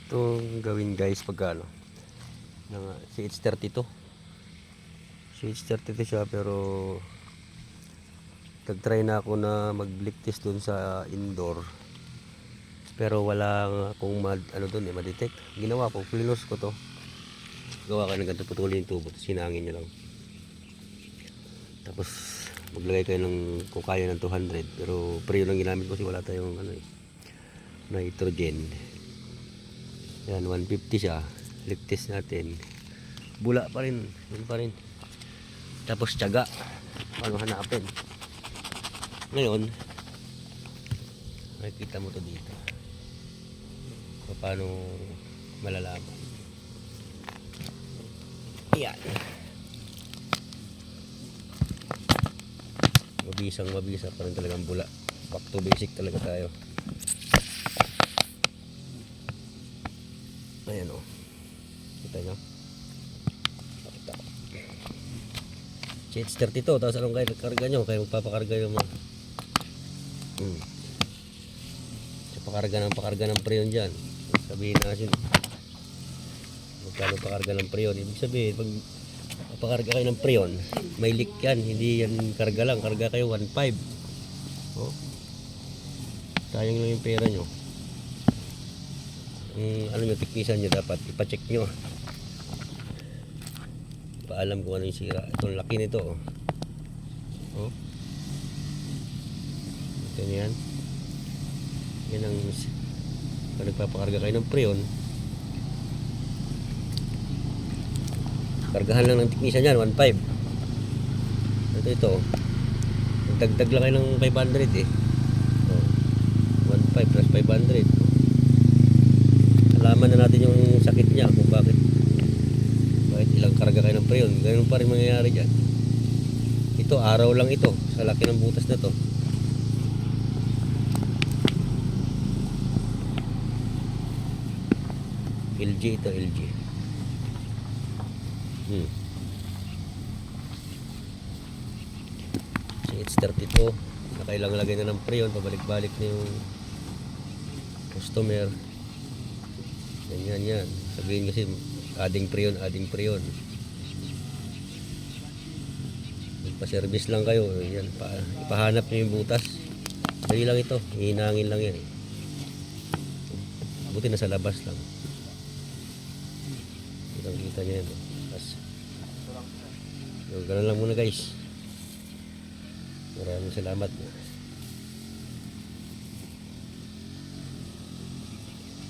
itong gawin guys pag ano ng CH32. CH32 siya, pero nag-try na ako na mag-leak test dun sa indoor, pero wala akong ano dun ma-detect. Ginawa ko, flinos ko to, gawa ka ng ganito, putulin yung tubo, sinangin nyo lang, tapos maglagay kayo ng kung kaya ng 200, pero pre lang ginamit ko kasi wala tayong ano nitrogen. Yan, 150 siya. Leak test natin, bula pa rin, yun pa rin. Tapos tiyaga, paano hanapin ngayon, makikita mo to dito paano malalaman. Yan, mabisa pa rin talagang bula. Back to basic talaga tayo. Ayan o, kita nyo, pakita ko CH32. Tapos anong kayo karga nyo, kayo magpapakarga yung mga so, pakarga ng preyon dyan. Sabihin natin magkano pakarga ng preyon. Ibig sabihin pag pakarga kayo ng preyon, may leak yan, hindi yan karga lang. Karga kayo 1.5. oh, sayang lang yung pera nyo. Ano nyo, tiknisan nyo, dapat ipacheck nyo, paalam kung ano yung sira. Itong laki nito oh. Ito yan, yan ang pag nagpapakarga kayo ng preyon, kargahan lang ng tiknisan yan 1.5. ito dagdag lang kayo ng 500 oh, 1.5 plus 500. Alaman na natin yung sakit niya, kung bakit ilang karga kayo ng preyon. Ganun pa rin mangyayari dyan. Ito, araw lang ito sa laki ng butas na to. LG ito, LG. CH32, nakailang lagay na ng preyon, pabalik-balik na yung customer. Yan. Sabihin kasi adding preyon. Magpa-service lang kayo. Yan, ipahanap nyo yung butas. Dali lang ito, hihinangin lang yan. Buti nasa labas lang. Kita nyo yan. Ganun lang muna guys. Maraming salamat.